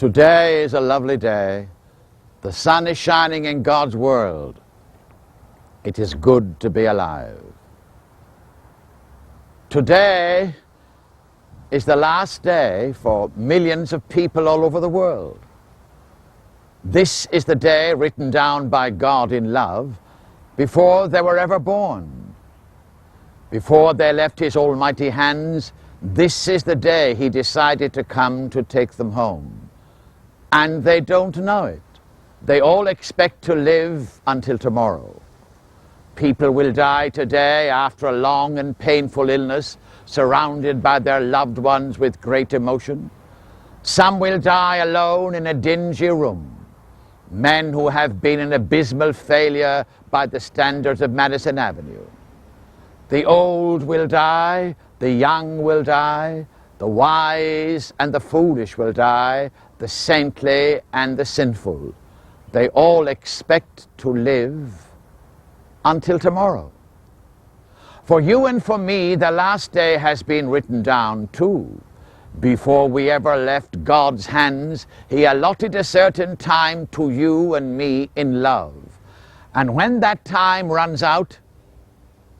Today is a lovely day. The sun is shining in God's world. It is good to be alive. Today is the last day for millions of people all over the world. This is the day written down by God in love before they were ever born. Before they left his almighty hands, this is the day he decided to come to take them home. And they don't know it. They all expect to live until tomorrow. People will die today after a long and painful illness, surrounded by their loved ones with great emotion. Some will die alone in a dingy room. Men who have been an abysmal failure by the standards of Madison Avenue. The old will die, the young will die, the wise and the foolish will die, the saintly and the sinful. They all expect to live until tomorrow. For you and for me, the last day has been written down too. Before we ever left God's hands, he allotted a certain time to you and me in love. And when that time runs out,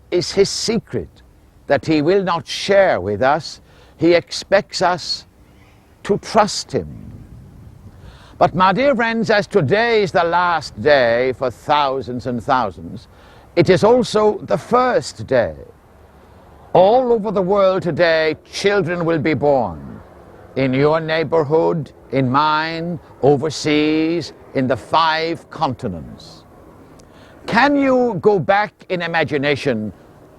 is his secret that he will not share with us. He expects us to trust him. But my dear friends, as today is the last day for thousands and thousands, it is also the first day. All over the world today, children will be born. In your neighborhood, in mine, overseas, in the 5 continents. Can you go back in imagination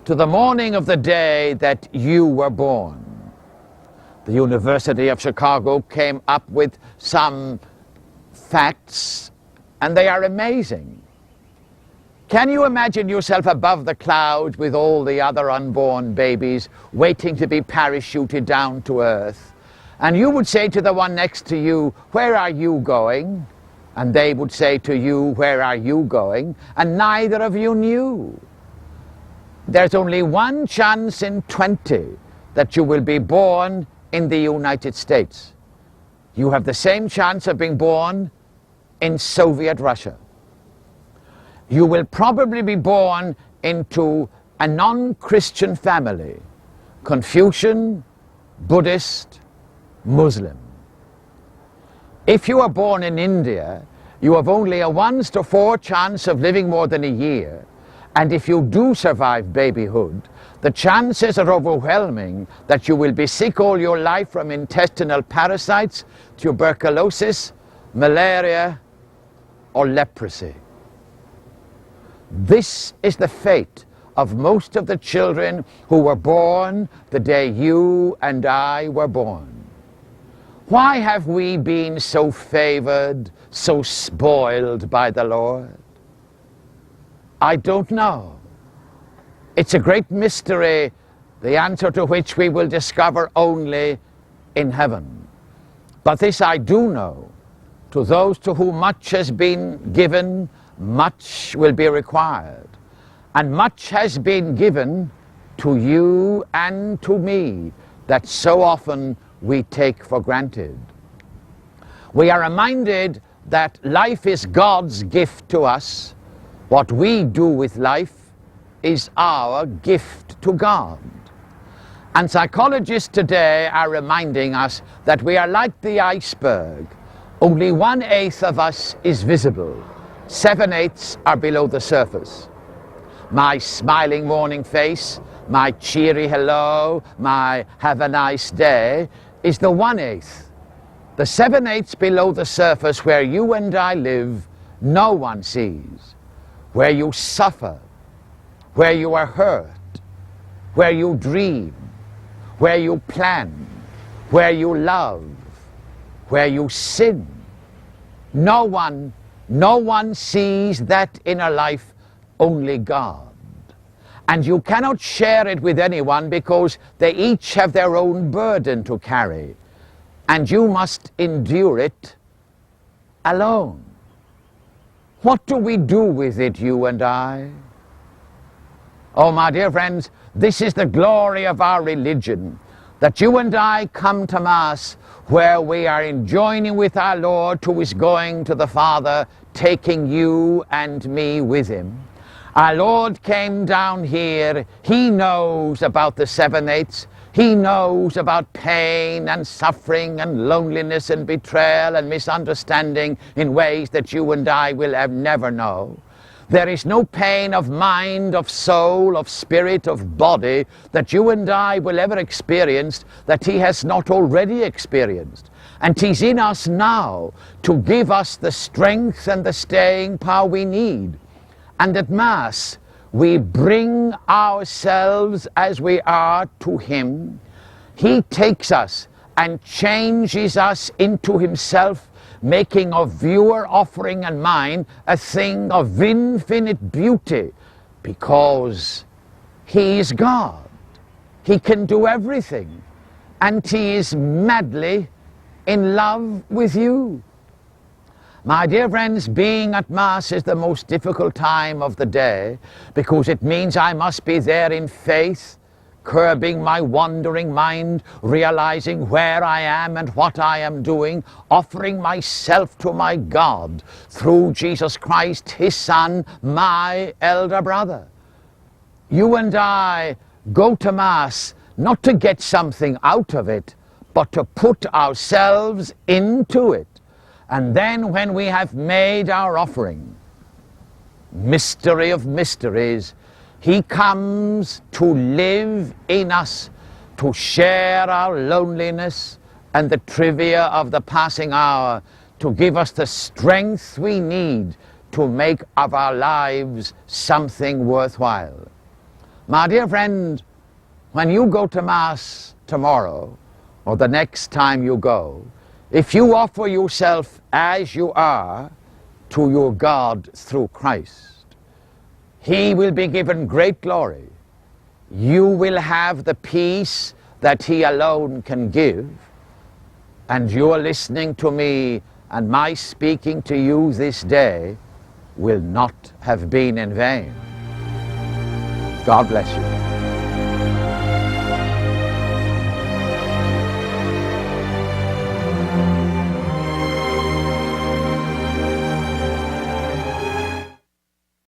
to the morning of the day that you were born? The University of Chicago came up with some facts, and they are amazing. Can you imagine yourself above the clouds with all the other unborn babies waiting to be parachuted down to earth? And you would say to the one next to you, "Where are you going?" And they would say to you, "Where are you going?" And neither of you knew. There's only one chance in 20 that you will be born in the United States. You have the same chance of being born in Soviet Russia. You will probably be born into a non-Christian family, Confucian, Buddhist, Muslim. If you are born in India, you have only a 1 to 4 chance of living more than a year. And if you do survive babyhood, the chances are overwhelming that you will be sick all your life from intestinal parasites, tuberculosis, malaria, or leprosy. This is the fate of most of the children who were born the day you and I were born. Why have we been so favored, so spoiled by the Lord? I don't know. It's a great mystery, the answer to which we will discover only in heaven. But this I do know, to those to whom much has been given, much will be required. And much has been given to you and to me that so often we take for granted. We are reminded that life is God's gift to us. What we do with life is our gift to God. And psychologists today are reminding us that we are like the iceberg. Only 1/8 of us is visible. 7/8 are below the surface. My smiling morning face, my cheery hello, my have a nice day is the 1/8. The 7/8 below the surface where you and I live, no one sees. Where you suffer, where you are hurt, where you dream, where you plan, where you love, where you sin. No one sees that inner life, only God. And you cannot share it with anyone because they each have their own burden to carry. And you must endure it alone. What do we do with it, you and I? Oh, my dear friends, this is the glory of our religion, that you and I come to Mass where we are in joining with our Lord, who is going to the Father, taking you and me with him. Our Lord came down here. He knows about the 7/8. He knows about pain and suffering and loneliness and betrayal and misunderstanding in ways that you and I will never know. There is no pain of mind, of soul, of spirit, of body that you and I will ever experience that he has not already experienced. And he's in us now to give us the strength and the staying power we need. And at Mass, we bring ourselves as we are to him. He takes us and changes us into himself, making of your offering and mine a thing of infinite beauty, because he is God. He can do everything, and he is madly in love with you. My dear friends, being at Mass is the most difficult time of the day, because it means I must be there in faith, curbing my wandering mind, realizing where I am and what I am doing, offering myself to my God through Jesus Christ, his Son, my elder brother. You and I go to Mass not to get something out of it, but to put ourselves into it. And then when we have made our offering, mystery of mysteries, he comes to live in us, to share our loneliness and the trivia of the passing hour, to give us the strength we need to make of our lives something worthwhile. My dear friend, when you go to Mass tomorrow, or the next time you go, if you offer yourself as you are to your God through Christ, he will be given great glory. You will have the peace that he alone can give, and your listening to me and my speaking to you this day will not have been in vain. God bless you.